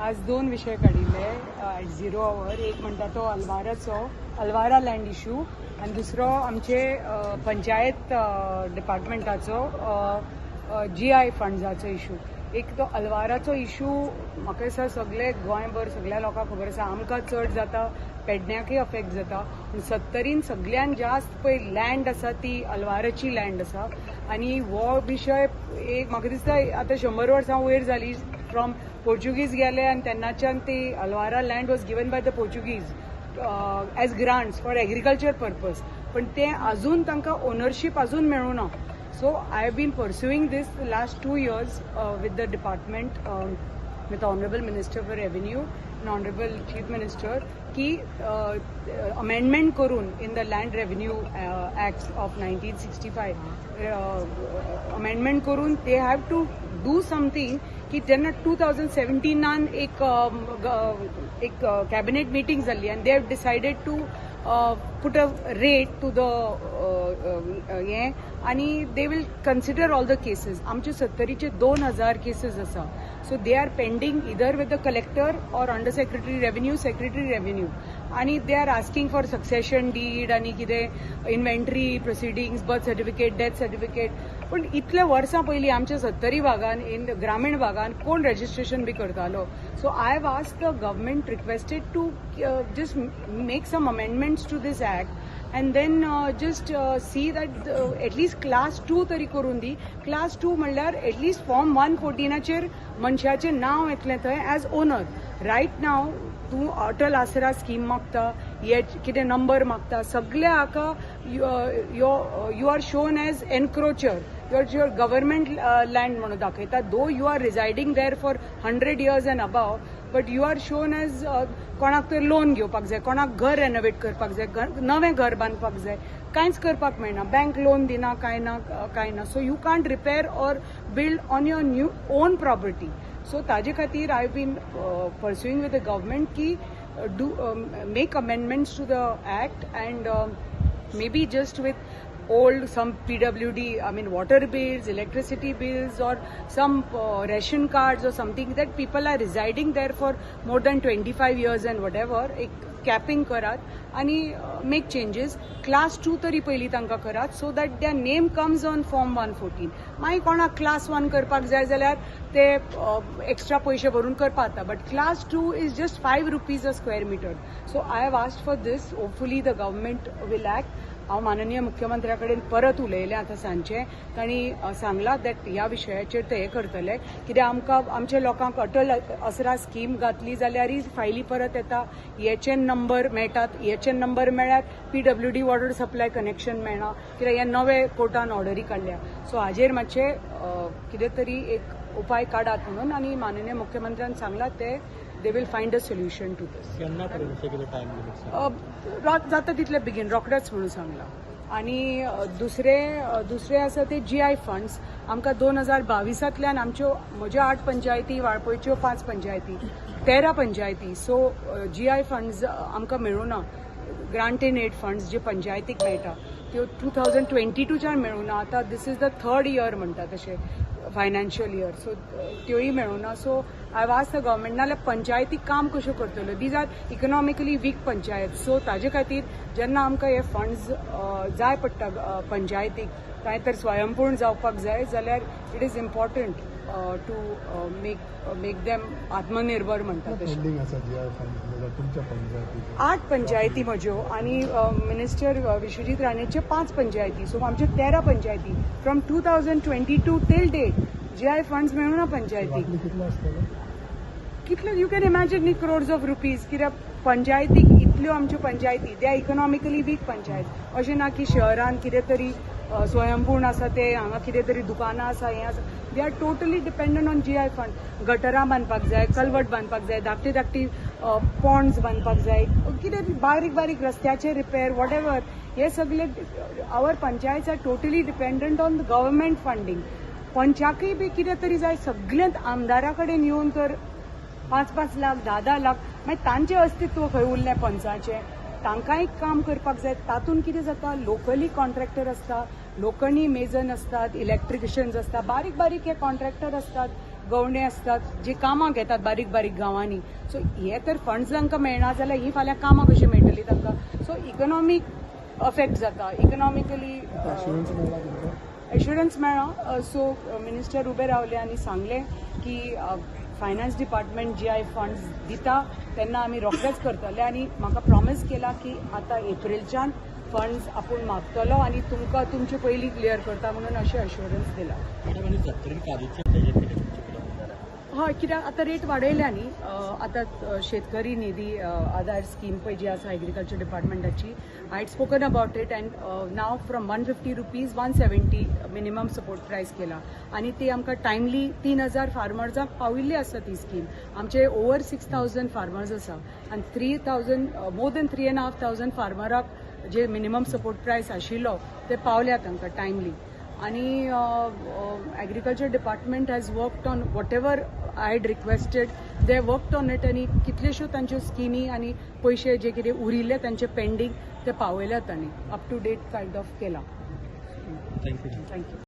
आज दोन विषय काडिल्ले एट 0 आवर. एक म्हणटा तो अल्वारा लँड इशू आणि दुसरो आमचे पंचायत डिपार्टमेंटाचो GI फंड्साचो इशू. एक तो अल्वाराचो इशू म्हाका दिसता सगळे गोंयभर सगळ्या लोकांक खबर आसा. आमकां चड जाता, पेडण्याकय अफेक्ट जाता. पूण 70 सगळ्यान जास्त पळय लँड आसा ती अल्वाराची लँड आसा. आनी हो विशय एक म्हाका दिसता आतां 100 वर्सां वयर जाली फ्रॉम पोर्चुगीज गेले आनी तेन्नाच्यान ती अल्वारा land was given by the Portuguese as grants for agriculture purpose. पण ते अजून तांकां ओनरशीप अजून मेळूं ना. So I have been pursuing this the last 2 years with the department, with the Honorable Minister for Revenue and Honorable Chief Minister, ki amendment करून in the Land Revenue Act of 1965 amendment करून they have to do something की जेन्ना 2017 एक cabinet meeting जाल्ली and they have decided to put a rate to the आणि they will consider all the cases. आमचे 70चे 2000 cases आसा. So they are pending either with the collector or under secretary revenue आणि they are asking for succession deed आणि कितें inventory proceedings, birth certificate, death certificate. पण इतल्या वर्सां पयलीं आमच्या 70 भागान इन ग्रामीण भागान कोण रजिस्ट्रेशन बी करतालो. So I have asked the government requested to just make some amendments to this act and then just see that at least class 2 तरी करून दी. class 2 म्हणल्यार at least फॉर्म 114 मनशाचें नाव येतलें थंय एज ओनर. रायट नाव तूं अटल आसरा स्कीम मागता, कितें नंबर मागता, सगळ्या हाका you are shown as encroacher. Your government land म्हणून दाखयता. Though you are residing there for 100 years and above, but you are shown as कोणाक तर लोन घेवपाक जाय, कोणाक घर रेनोवेट करपाक जाय, नवें घर बांदपाक जाय, कांयच करपाक मेळना. बँक लोन दिना, कांय ना. So you can't repair or build on your new own property. So ताजे खातीर I been pursuing with the government की do make amendments to the act and maybe just with some PWD, I mean water bills, electricity bills, or some ration cards or something that people are residing there for more than 25 years and whatever, एक capping करात आणि make changes. class 2 तरी पयली तांकां करात so that their name comes on form 114. मागीर कोणाक class 1 करपाक जाय जाल्यार ते एक्स्ट्रा पयशे भरून करपाक जाता. But class 2 is just 5 rupees a square meter. So I have asked for this. Hopefully the government will act. हांव माननीय मुख्यमंत्र्या कडेन परत उलयलें आतां सांजचें. तांणी सांगलां दॅट ह्या विशयाचेर ते हें करतले. कित्याक आमकां आमच्या लोकांक अटल आसरा स्कीम घातली जाल्यारय फायली परत येता, EHN नंबर मेळटात, EHN नंबर मेळ्ळ्यार PWD वॉटर सप्लाय कनेक्शन मेळना, कित्याक हे नवे कोर्टान ऑर्डरी काडल्या. सो हाजेर मातशें कितें तरी एक उपाय काडात म्हणून. आनी माननीय मुख्यमंत्र्यान सांगलां ते they will find a solution to this. जाता तितले बेगीन रोखडेच म्हणून सांगला. आणि दुसरे आसा ते GI फंड्स. आमकां 2022 आमच्यो म्हज्यो 8 पंचायती, वाळपयच्यो 5 पंचायती, 13 पंचायती. सो GI फंड्स आमकां मेळूं ना. ग्रांट इन एड फंड्स जे पंचायतीक मेळटा त्यो 2022च्यान मेळूं ना. आतां दिस इज द 3rd year म्हणटा तशें फायनान्शियल इयर. सो त्योय मेळूं ना. So I was the government नाल्यार पंचायती काम कश्यो करतल्यो. These are economically weak panchayat. So ताजे खातीर जेन्ना आमकां हे फंड्स जाय पडटा पंचायतीक, कांय तर स्वयंपूर्ण जावपाक जाय जाल्यार it is important to make them atmanirbhar म्हणटा तशें. 8 पंचायती म्हज्यो आनी मिनिस्टर विश्वजीत राणेचे 5 पंचायती. सो आमच्यो 13 पंचायती. From 2022 till date GI funds मेळूं ना पंचायतीक. कितले यू कॅन इमॅजिन न्ही crores of rupees. कित्याक पंचायतीक इतल्यो आमच्यो पंचायती they are economically weak panchayat. अशें ना की शहरान कितें तरी स्वयंपूर्ण आसा ते, हांगा कितें तरी दुकानां आसा, हें आसा. They are totally dependent on GI fund. गटरां बांदपाक जाय, कल्वट बांदपाक जाय, धाकटी पॉन्ड्स बांदपाक जाय, कितें बारीक रस्त्याचे रिपेर वॉट एवर, हे सगळे our panchayats are totally dependent on the government funding. पंचाकय बी कितें तरी जाय सगळ्यांत आमदारा कडेन येवन तर 5-5 लाख 10-10 लाख मागीर तांचें अस्तित्व खंय उरलें पंचाचें. तांकांय काम करपाक जाय. तातूंत कितें जाता, लोकली कॉन्ट्रॅक्टर आसता, लोकली मेजन असतात, इलेक्ट्रिशियन्स असतात, बारीक हे कॉन्ट्रॅक्टर असतात. गवंडे असतात जे कामाक येतात बारीक बारीक गांवांनी. सो हे तर फंड्स तांकां मेळना जाल्यार ही फाल्यां कामां कशी मेळटली तांकां. सो इकॉनॉमीक अफेक्ट जाता इकॉनॉमिकली. एश्युरन्स मेळ्ळा. सो मिनिस्टर उबे रावले आनी सांगले की फायनान्स डिपार्टमेंट GI फंड्स दिता तेन्ना आमी रोखडेच करतले. आनी म्हाका प्रॉमीस केला की आतां एप्रिलच्यान फंड्स आपूण मागतलो आनी तुमकां तुमचे पयलीं क्लियर करता म्हणून अशें एश्युरन्स दिला. हय, कित्याक आतां रेट वाडयल्या न्ही. आतां शेतकरी निधी आधार स्कीम पळय जी आसा एग्रीकल्चर डिपार्टमेंटाची, I had spoken about it and now from 150 rupees 170 minimum support price केला. आनी ती आमकां टायमली 3000 फार्मर्सांक पाविल्ली आसा ती स्कीम. आमचे ओवर 6000 फार्मर्स आसा आनी 3000 मोर दॅन 3500 फार्मराक जे मिनिमम सपोर्ट प्रायस आशिल्लो ते पावल्या तांकां टायमली. आणि agriculture department has worked on what ever I had requested. They worked on it आनी कितल्योश्यो तांच्यो स्किमी आनी पयशे जे कितें उरिल्ले तांचे पेंडींग ते पावयल्यात तांणी up to date kind of केला. थँक्यू. थँक्यू.